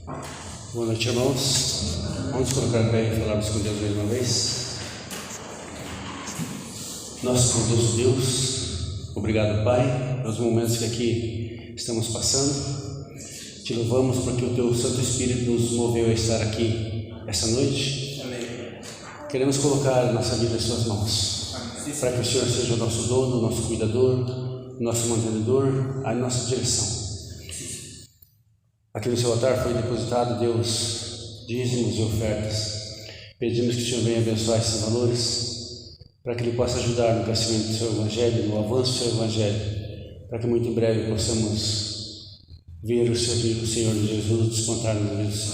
Boa noite, irmãos. Vamos colocar pé e falarmos com Deus mais uma vez. Nosso bondoso Deus, obrigado, Pai, pelos momentos que aqui estamos passando. Te louvamos porque o Teu Santo Espírito nos moveu a estar aqui essa noite. Amém. Queremos colocar nossa vida em Suas mãos, para que o Senhor seja o nosso dono, o nosso cuidador, o nosso mantenedor, a nossa direção. Aqui no seu altar foi depositado, Deus, dízimos e ofertas. Pedimos que o Senhor venha abençoar esses valores, para que Ele possa ajudar no crescimento do seu Evangelho, no avanço do seu Evangelho, para que muito em breve possamos ver o Senhor Jesus despontar nos vidas.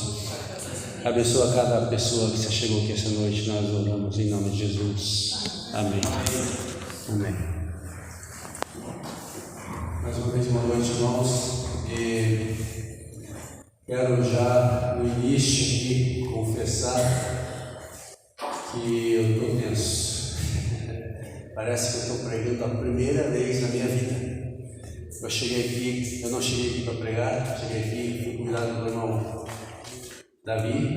Abençoa cada pessoa que se chegou aqui essa noite, nós oramos em nome de Jesus. Amém. Amém. Mais uma vez, boa noite, irmãos. Quero já no início aqui confessar que eu estou tenso. Parece que eu estou pregando a primeira vez na minha vida. Eu não cheguei aqui para pregar, cheguei aqui, fui convidado pelo irmão Davi.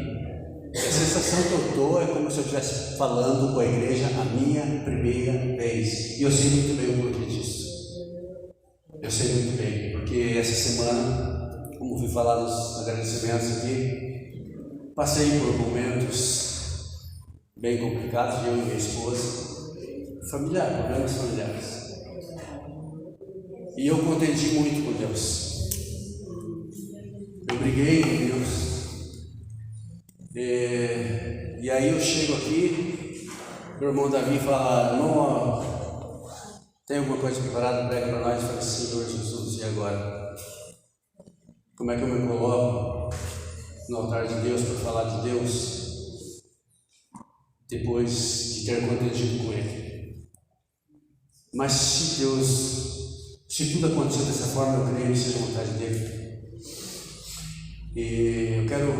E a sensação que eu estou é como se eu estivesse falando com a igreja a minha primeira vez. E eu sei muito bem o porquê disso. Eu sei muito bem, porque essa semana, como fui falar nos agradecimentos aqui, passei por momentos bem complicados, eu e minha esposa, problemas familiares. E eu contendi muito com Deus. Eu briguei com Deus. E aí eu chego aqui, meu irmão Davi fala: irmão, tem alguma coisa preparada, prega para nós? Eu falei: Senhor Jesus, e agora? Como é que eu me coloco no altar de Deus para falar de Deus depois de ter contendido com Ele? Mas se tudo aconteceu dessa forma, eu creio que seja a vontade dele. E eu quero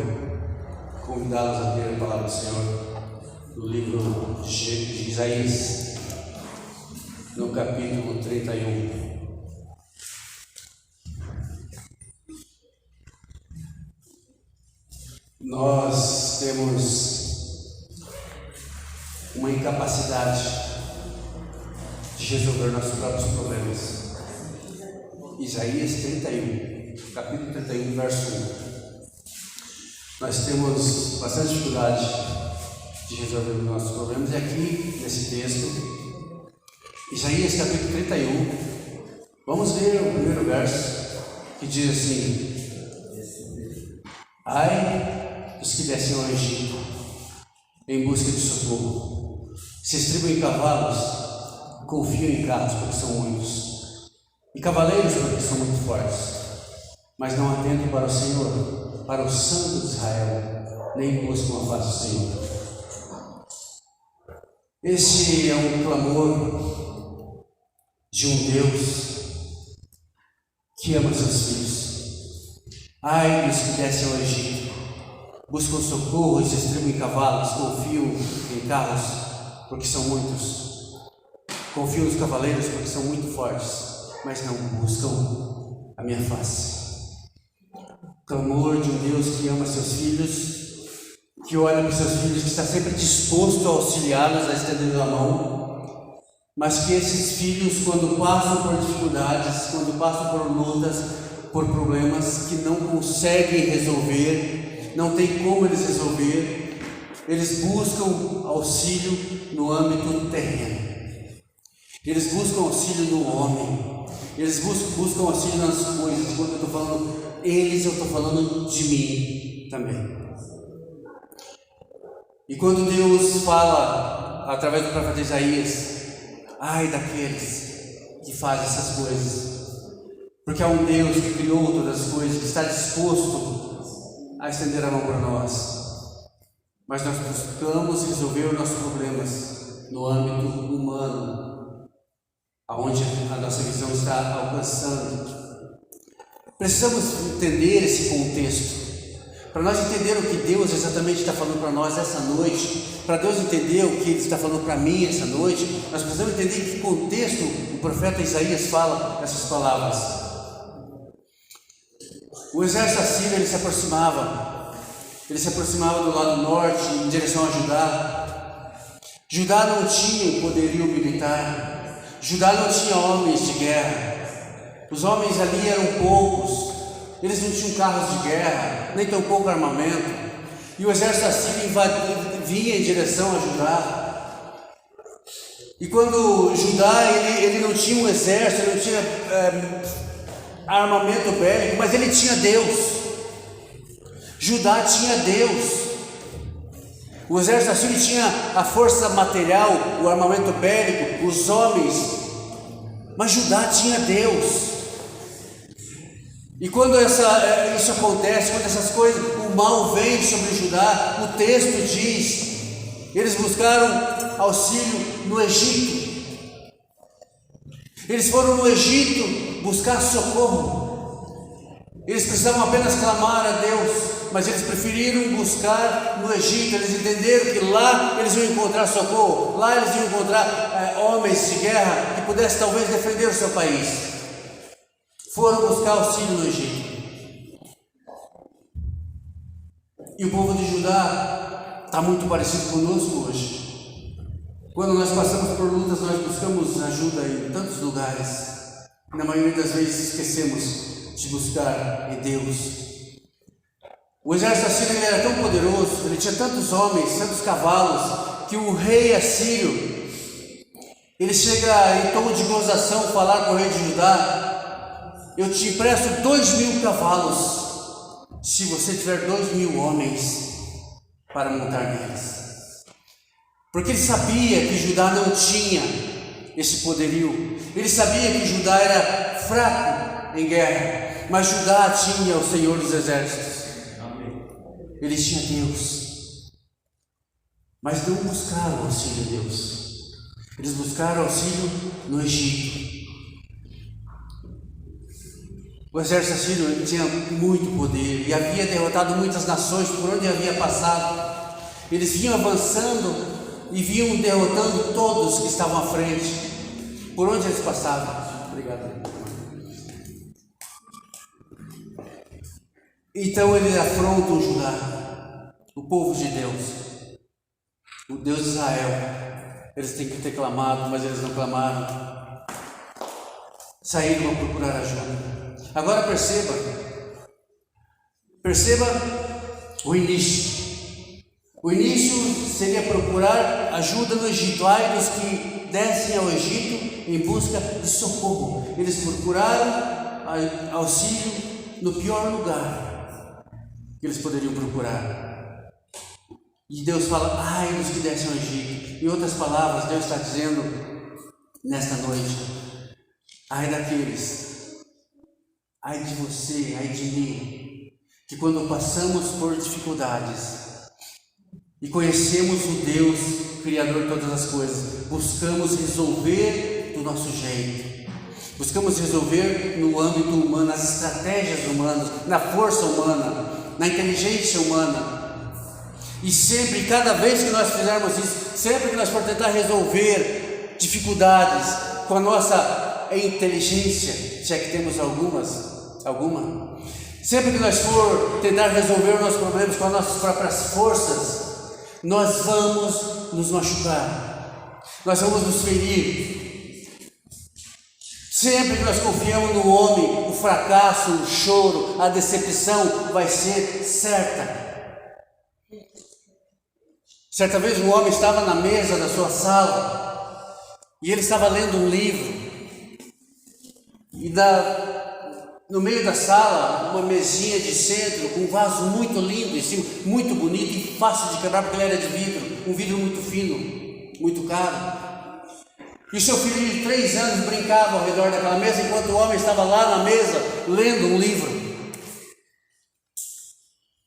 convidá-los a ter a palavra do Senhor no livro de Isaías, no capítulo 31. Nós temos uma incapacidade de resolver nossos próprios problemas. Isaías 31, capítulo 31, verso 1. Nós temos bastante dificuldade de resolver os nossos problemas. E aqui, nesse texto, Isaías capítulo 31, vamos ver o primeiro verso, que diz assim: ai dos que descem ao Egito em busca de socorro, se estribam em cavalos, confiam em carros porque são muitos, e cavaleiros porque são muito fortes, mas não atentam para o Senhor, para o Santo de Israel, nem buscam a face do Senhor. Esse é um clamor de um Deus que ama seus filhos. Ai dos que descem ao Egito, buscam socorro e se estribam em cavalos, confiam em carros porque são muitos, confiam nos cavaleiros porque são muito fortes, mas não buscam a minha face. Clamor de um Deus que ama seus filhos, que olha para os seus filhos, que está sempre disposto a auxiliá-los, a estender a mão, mas que esses filhos, quando passam por dificuldades, quando passam por lutas, por problemas que não conseguem resolver, não tem como eles resolver, eles buscam auxílio no âmbito terreno. Eles buscam auxílio no homem. Eles buscam auxílio nas coisas. Quando eu estou falando eles, eu estou falando de mim também. E quando Deus fala através do profeta Isaías: ai daqueles que fazem essas coisas, porque há um Deus que criou todas as coisas, que está disposto a estender a mão para nós. Mas nós buscamos resolver os nossos problemas no âmbito humano, aonde a nossa visão está alcançando. Precisamos entender esse contexto, para nós entender o que Deus exatamente está falando para nós essa noite, para Deus entender o que Ele está falando para mim essa noite. Nós precisamos entender em que contexto o profeta Isaías fala essas palavras. O exército assírio ele se aproximava do lado norte em direção a Judá. Judá não tinha poderio militar, Judá não tinha homens de guerra, os homens ali eram poucos, eles não tinham carros de guerra, nem tampouco armamento, e o exército assírio vinha em direção a Judá. E quando Judá ele não tinha um exército, ele não tinha armamento bélico, mas ele tinha Deus. Judá tinha Deus. O exército assírio tinha a força material, o armamento bélico, os homens, mas Judá tinha Deus. E quando isso acontece, quando essas coisas, o mal vem sobre Judá, o texto diz: eles buscaram auxílio no Egito. Eles foram no Egito buscar socorro. Eles precisavam apenas clamar a Deus, mas eles preferiram buscar no Egito. Eles entenderam que lá eles iam encontrar socorro, lá eles iam encontrar homens de guerra que pudessem talvez defender o seu país. Foram buscar auxílio no Egito. E o povo de Judá está muito parecido conosco hoje. Quando nós passamos por lutas, nós buscamos ajuda em tantos lugares. Na maioria das vezes esquecemos de buscar em Deus. O exército assírio era tão poderoso, ele tinha tantos homens, tantos cavalos, que o rei assírio, ele chega em tom de gozação falar com o rei de Judá: eu te empresto 2.000 cavalos, se você tiver 2.000 homens para montar neles. Porque ele sabia que Judá não tinha esse poderio, ele sabia que Judá era fraco em guerra, mas Judá tinha o Senhor dos Exércitos. Ele tinha Deus, mas não buscaram auxílio em Deus, eles buscaram auxílio no Egito. O exército assírio tinha muito poder e havia derrotado muitas nações por onde havia passado. Eles vinham avançando e vinham derrotando todos que estavam à frente, por onde eles passavam. Obrigado. Então eles afrontam Judá, o povo de Deus, o Deus de Israel. Eles têm que ter clamado, mas eles não clamaram. Saíram a procurar ajuda. Agora perceba o início. O início seria procurar ajuda no Egito. Ai dos que descem ao Egito em busca de socorro. Eles procuraram auxílio no pior lugar que eles poderiam procurar. E Deus fala: ai dos que descem ao Egito. Em outras palavras, Deus está dizendo nesta noite: ai daqueles, ai de você, ai de mim, que quando passamos por dificuldades e conhecemos o Deus Criador de todas as coisas, buscamos resolver do nosso jeito, buscamos resolver no âmbito humano, nas estratégias humanas, na força humana, na inteligência humana. E sempre, cada vez que nós fizermos isso, sempre que nós for tentar resolver dificuldades com a nossa inteligência, se é que temos alguma, sempre que nós for tentar resolver os nossos problemas com as nossas próprias forças, nós vamos nos machucar, nós vamos nos ferir. Sempre que nós confiamos no homem, o fracasso, o choro, a decepção vai ser certa. Certa vez um homem estava na mesa da sua sala e ele estava lendo um livro, e no meio da sala, uma mesinha de centro com um vaso muito lindo, assim, muito bonito e fácil de quebrar, porque ele era de vidro, um vidro muito fino, muito caro. E seu filho de 3 anos brincava ao redor daquela mesa, enquanto o homem estava lá na mesa lendo um livro.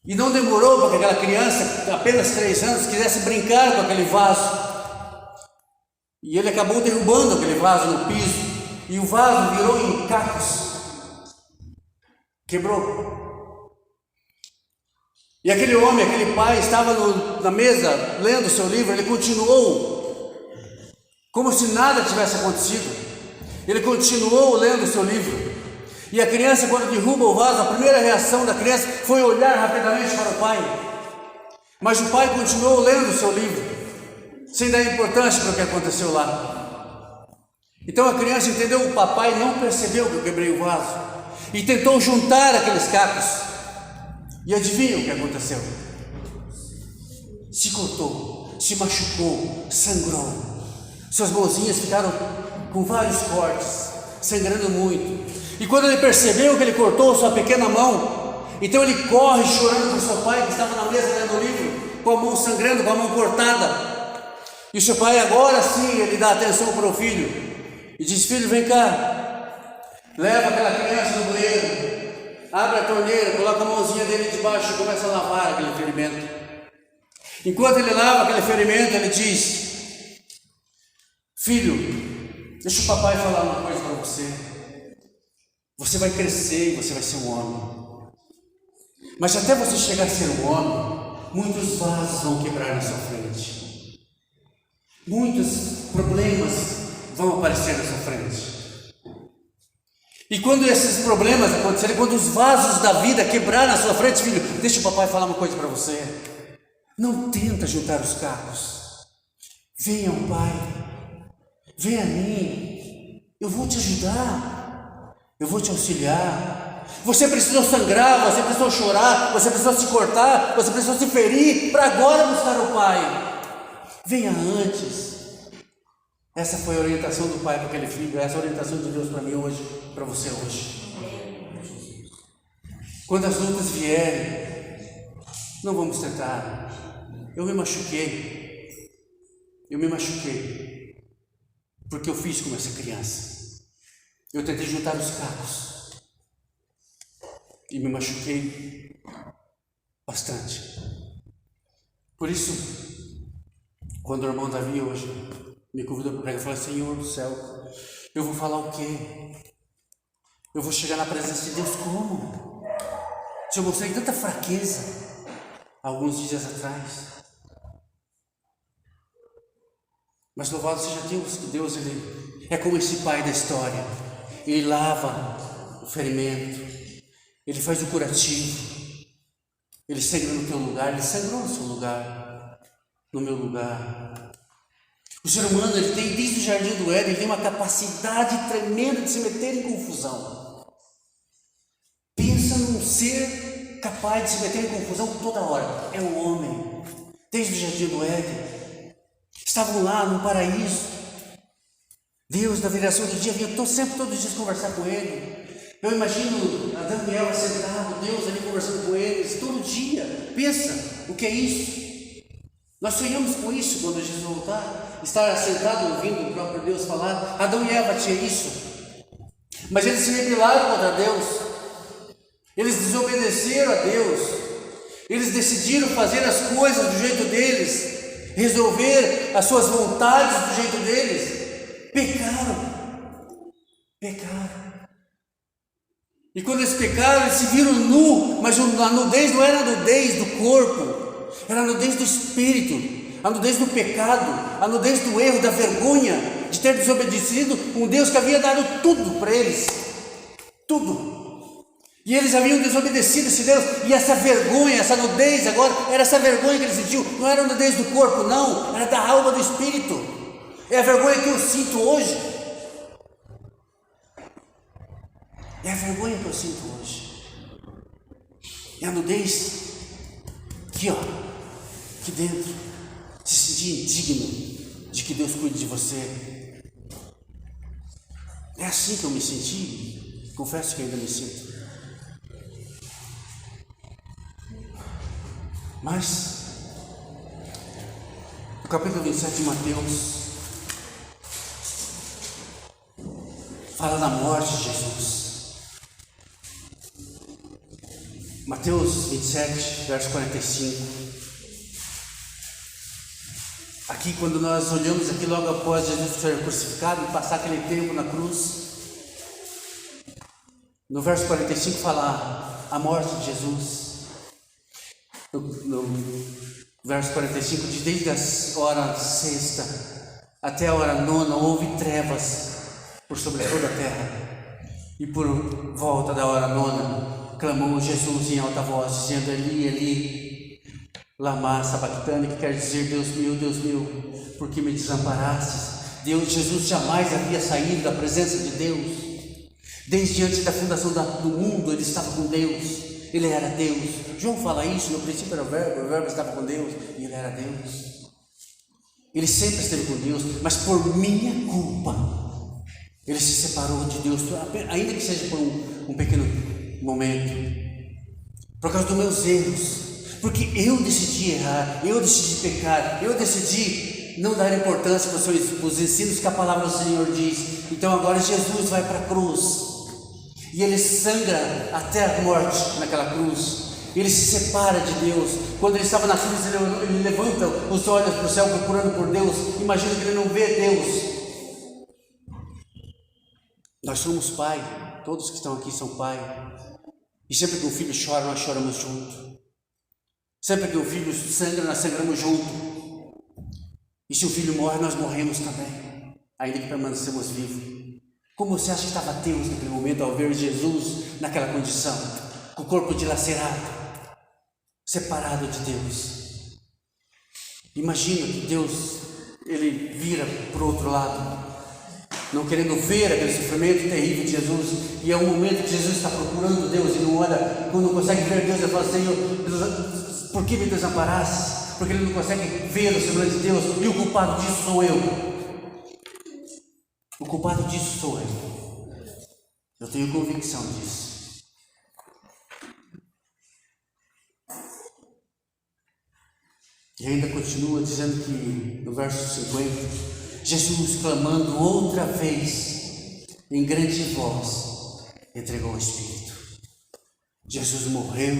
E não demorou para que aquela criança, apenas 3 anos, quisesse brincar com aquele vaso. E ele acabou derrubando aquele vaso no piso, e o vaso virou em cacos. Quebrou. E aquele homem, aquele pai, estava na mesa lendo o seu livro. Ele continuou como se nada tivesse acontecido. Ele continuou lendo o seu livro. E a criança, quando derruba o vaso, a primeira reação da criança foi olhar rapidamente para o pai. Mas o pai continuou lendo o seu livro, sem dar importância para o que aconteceu lá. Então a criança entendeu, o papai não percebeu que eu quebrei o vaso e tentou juntar aqueles cacos. E adivinha o que aconteceu? Se cortou, se machucou, sangrou. Suas mãozinhas ficaram com vários cortes, sangrando muito. E quando ele percebeu que ele cortou sua pequena mão, então ele corre chorando para o seu pai, que estava na mesa lendo o livro, com a mão sangrando, com a mão cortada. E o seu pai, agora sim, ele dá atenção para o filho e diz: filho, vem cá, leva aquela criança no banheiro, abre a torneira, coloca a mãozinha dele debaixo e começa a lavar aquele ferimento. Enquanto ele lava aquele ferimento, ele diz: filho, deixa o papai falar uma coisa para você. Você vai crescer e você vai ser um homem. Mas até você chegar a ser um homem, muitos vasos vão quebrar na sua frente. Muitos problemas vão aparecer na sua frente. E quando esses problemas acontecerem, quando os vasos da vida quebrar na sua frente, filho, deixa o papai falar uma coisa para você. Não tenta juntar os cacos. Venha ao pai. Venha a mim. Eu vou te ajudar. Eu vou te auxiliar. Você precisou sangrar, você precisou chorar, você precisou se cortar, você precisou se ferir para agora buscar o pai. Venha antes. Essa foi a orientação do pai para aquele filho. Essa é a orientação de Deus para mim hoje, para você hoje. Quando as lutas vierem, não vamos tentar. Eu me machuquei porque eu fiz como essa criança. Eu tentei juntar os cacos e me machuquei bastante. Por isso, quando o irmão Davi hoje me convidou para pregar, eu falei: Senhor do céu, eu vou falar o quê? Eu vou chegar na presença de Deus como? Se eu mostrei tanta fraqueza alguns dias atrás. Mas louvado seja Deus, que Deus ele é como esse pai da história. Ele lava o ferimento, ele faz o curativo, ele sangra no teu lugar, ele sangrou no seu lugar, no meu lugar. O ser humano ele tem, desde o jardim do Éden, ele tem uma capacidade tremenda de se meter em confusão. Pensa num ser capaz de se meter em confusão toda hora. É o homem. Desde o jardim do Éden, estavam lá no paraíso. Deus, na viração do dia, vinha sempre todos os dias conversar com ele. Eu imagino Adão e Eva sentados, Deus ali conversando com eles, todo dia. Pensa, o que é isso? Nós sonhamos com isso quando Jesus voltar, estar sentado ouvindo o próprio Deus falar. Adão e Eva tinham isso, mas eles se rebelaram contra Deus, eles desobedeceram a Deus, eles decidiram fazer as coisas do jeito deles, resolver as suas vontades do jeito deles. Pecaram. E quando eles pecaram, eles se viram nu, mas a nudez não era a nudez do corpo, era a nudez do espírito, a nudez do pecado, a nudez do erro, da vergonha, de ter desobedecido um Deus que havia dado tudo para eles, tudo. E eles haviam desobedecido esse Deus, e essa vergonha, essa nudez agora, era essa vergonha que eles sentiam, não era a nudez do corpo, não, era da alma, do espírito. É a vergonha que eu sinto hoje. É a vergonha que eu sinto hoje. É a nudez aqui, ó, aqui dentro. Se sentir indigno de que Deus cuide de você. É assim que eu me senti. Confesso que ainda me sinto. Mas o capítulo 27 de Mateus fala da morte de Jesus. Mateus 27, verso 45. Aqui, quando nós olhamos aqui logo após Jesus ser crucificado e passar aquele tempo na cruz, no verso 45 fala a morte de Jesus. No verso 45 diz: desde a hora sexta até a hora nona houve trevas por sobre toda a terra. E por volta da hora nona, clamou Jesus em alta voz, dizendo: Eli, Eli, lama sabachthani, que quer dizer: Deus meu, por que me desamparastes? Jesus jamais havia saído da presença de Deus. Desde antes da fundação do mundo, ele estava com Deus. Ele era Deus. João fala isso: no princípio era o verbo estava com Deus e ele era Deus. Ele sempre esteve com Deus, mas por minha culpa ele se separou de Deus, ainda que seja por um pequeno momento, por causa dos meus erros, porque eu decidi errar, eu decidi pecar, eu decidi não dar importância para os ensinos que a palavra do Senhor diz. Então agora Jesus vai para a cruz e ele sangra até a morte naquela cruz. Ele se separa de Deus. Quando ele estava na cruz, ele levanta os olhos para o céu procurando por Deus. Imagina que ele não vê Deus. Nós somos pai, todos que estão aqui são pai. E sempre que um filho chora, nós choramos junto. Sempre que um filho sangra, nós sangramos junto. E se o filho morre, nós morremos também, ainda que permanecemos vivos. Como você acha que estava Deus naquele momento ao ver Jesus naquela condição, com o corpo dilacerado, separado de Deus? Imagina que Deus, ele vira para o outro lado, não querendo ver aquele sofrimento terrível de Jesus, e é um momento que Jesus está procurando Deus e não olha, quando não consegue ver Deus, ele fala: Senhor, por que me desamparaste? Porque ele não consegue ver o semblante de Deus, e o culpado disso sou eu. O culpado disso sou eu. Eu tenho convicção disso. E ainda continua dizendo que no verso 50, Jesus, clamando outra vez em grande voz, entregou o Espírito. Jesus morreu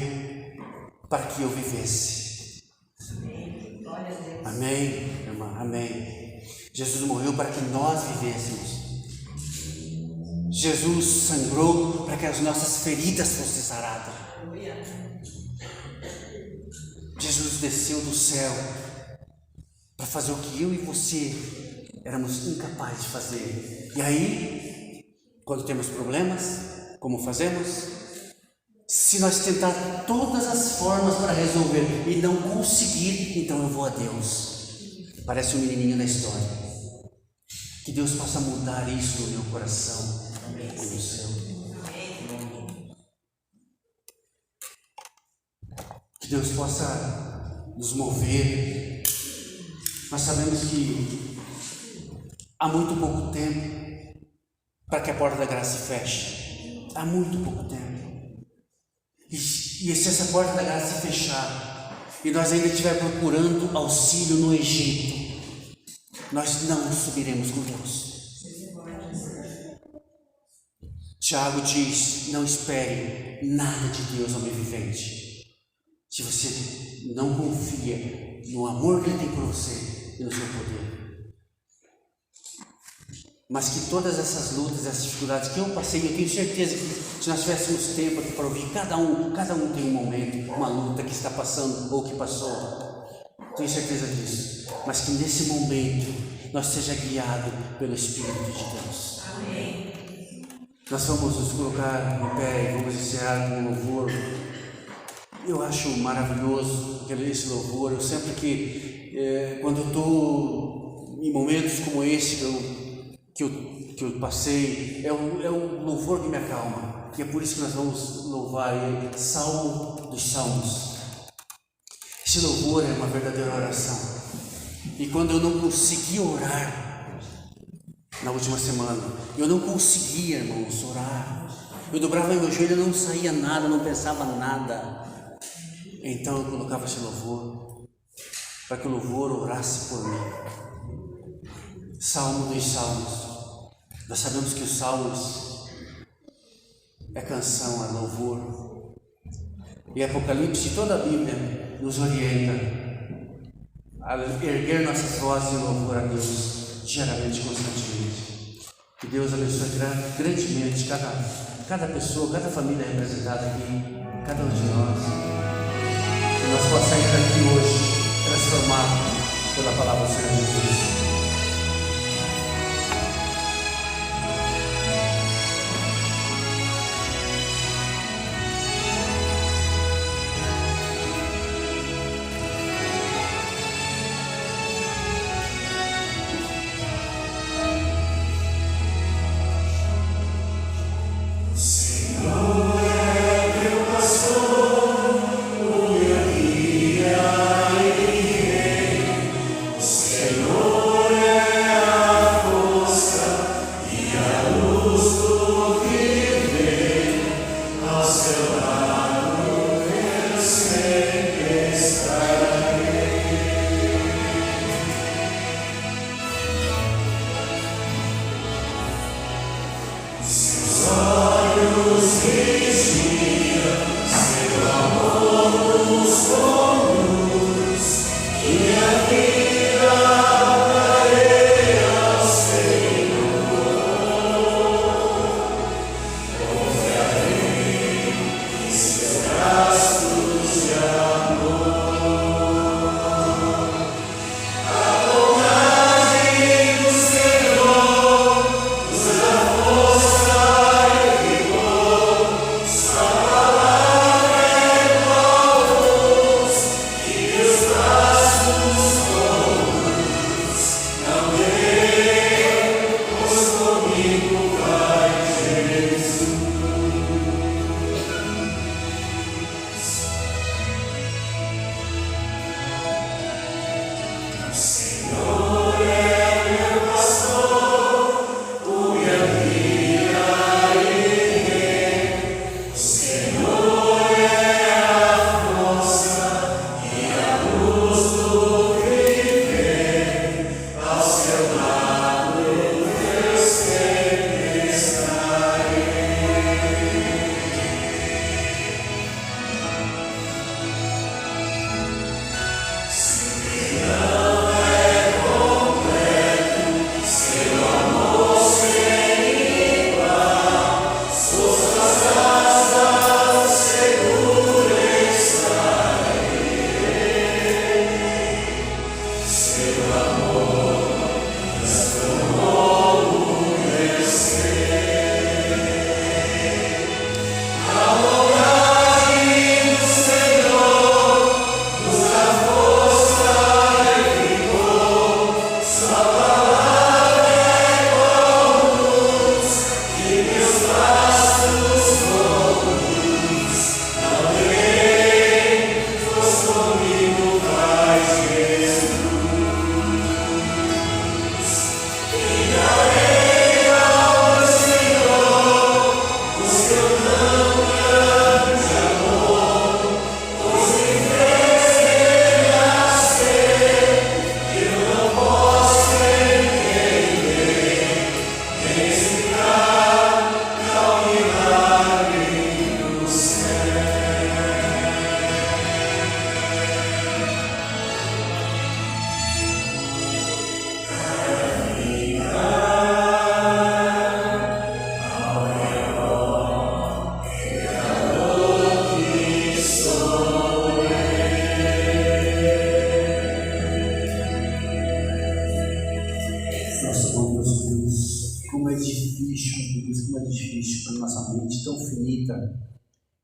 para que eu vivesse. Amém, irmã, amém. Jesus morreu para que nós vivêssemos. Jesus sangrou para que as nossas feridas fossem saradas. Jesus desceu do céu para fazer o que eu e você éramos incapazes de fazer. E aí, quando temos problemas, como fazemos? Se nós tentar todas as formas para resolver e não conseguir, então eu vou a Deus. Parece um menininho da história. Que Deus possa mudar isso no meu coração e no seu. Que Deus possa nos mover. Nós sabemos que há muito pouco tempo para que a porta da graça se feche. Há muito pouco tempo. E se essa porta da graça se fechar e nós ainda estiver procurando auxílio no Egito, nós não subiremos com Deus. Tiago diz: não espere nada de Deus, homem vivente, se você não confia no amor que Ele tem por você e no seu poder. Mas que todas essas lutas, essas dificuldades que eu passei, eu tenho certeza que se nós tivéssemos tempo aqui para ouvir, cada um tem um momento, uma luta que está passando ou que passou. Tenho certeza disso. Mas que nesse momento nós seja guiado pelo Espírito de Deus. Amém. Nós vamos nos colocar em pé e vamos encerrar com um louvor. Eu acho maravilhoso esse louvor. Eu sempre quando eu estou em momentos como esse que eu passei, é o louvor que me acalma. E é por isso que nós vamos louvar Ele. Salmo dos Salmos. Esse louvor é uma verdadeira oração. E quando eu não consegui orar na última semana, eu não conseguia, irmãos, orar. Eu dobrava meu joelho e não saía nada, não pensava nada. Então eu colocava esse louvor, para que o louvor orasse por mim. Salmo dos Salmos. Nós sabemos que os Salmos é canção, é louvor. E Apocalipse, toda a Bíblia nos orienta a erguer nossas vozes em louvor a Deus, diariamente, constantemente. Que Deus abençoe grandemente cada pessoa, cada família representada aqui, cada um de nós. Que nós possamos sair daqui hoje transformados pela palavra do Senhor Jesus.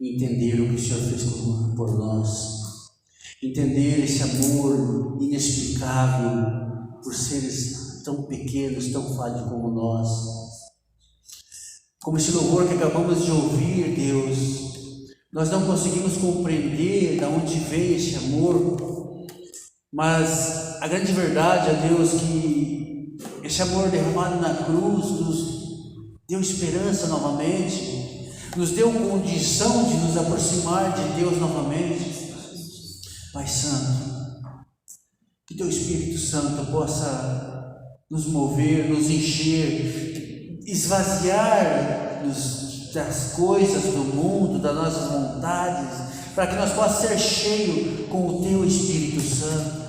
entender o que o Senhor fez por nós, entender esse amor inexplicável por seres tão pequenos, tão falhos como nós. Como esse louvor que acabamos de ouvir, Deus, nós não conseguimos compreender de onde veio esse amor, mas a grande verdade é, Deus, que esse amor derramado na cruz nos deu esperança novamente, nos deu condição de nos aproximar de Deus novamente. Pai Santo, que Teu Espírito Santo possa nos mover, nos encher, esvaziar-nos das coisas do mundo, das nossas vontades, para que nós possamos ser cheios com o Teu Espírito Santo.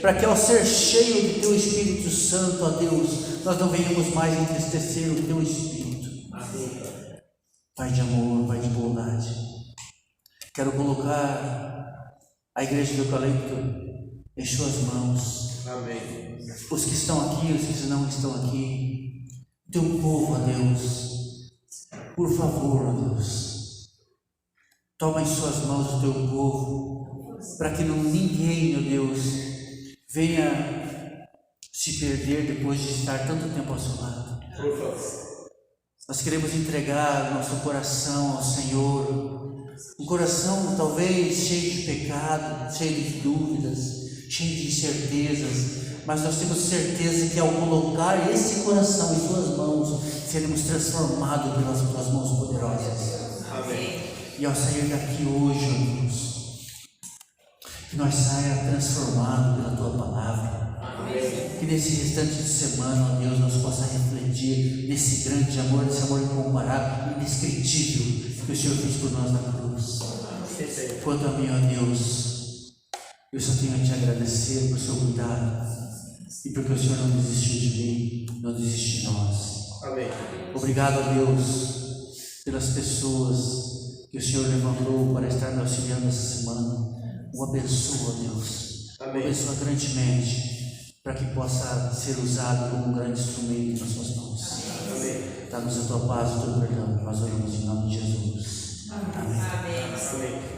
Para que ao ser cheio do Teu Espírito Santo, ó Deus, nós não venhamos mais entristecer o Teu Espírito. Amém. Pai de amor, Pai de bondade, quero colocar a igreja do Eucalipto em Suas mãos. Amém. Os que estão aqui, os que não estão aqui, Teu povo, ó Deus, por favor, ó Deus, toma em Suas mãos o Teu povo, para que ninguém, ó Deus, venha se perder depois de estar tanto tempo ao Seu lado. Nós queremos entregar nosso coração ao Senhor, um coração talvez cheio de pecado, cheio de dúvidas, cheio de incertezas, mas nós temos certeza que ao colocar esse coração em Suas mãos, seremos transformados pelas Tuas mãos poderosas. Amém. E ao sair daqui hoje, ó Deus, que nós saia transformado pela Tua palavra. Amém. Que nesse restante de semana, ó Deus, nós possa refletir nesse grande amor, nesse amor incomparável, indescritível que o Senhor fez por nós na cruz. Quanto a mim, ó Deus, eu só tenho a Te agradecer por Seu cuidado e porque o Senhor não desistiu de mim, não desistiu de nós. Amém. Obrigado, ó Deus, pelas pessoas que o Senhor levantou para estar me auxiliando essa semana. O abençoa, Deus. Amém. O abençoa grandemente, para que possa ser usado como um grande instrumento nas Suas mãos. Amém. Dá-nos a Tua paz e o Teu perdão, que nós oramos em nome de Jesus. Amém. Amém. Amém.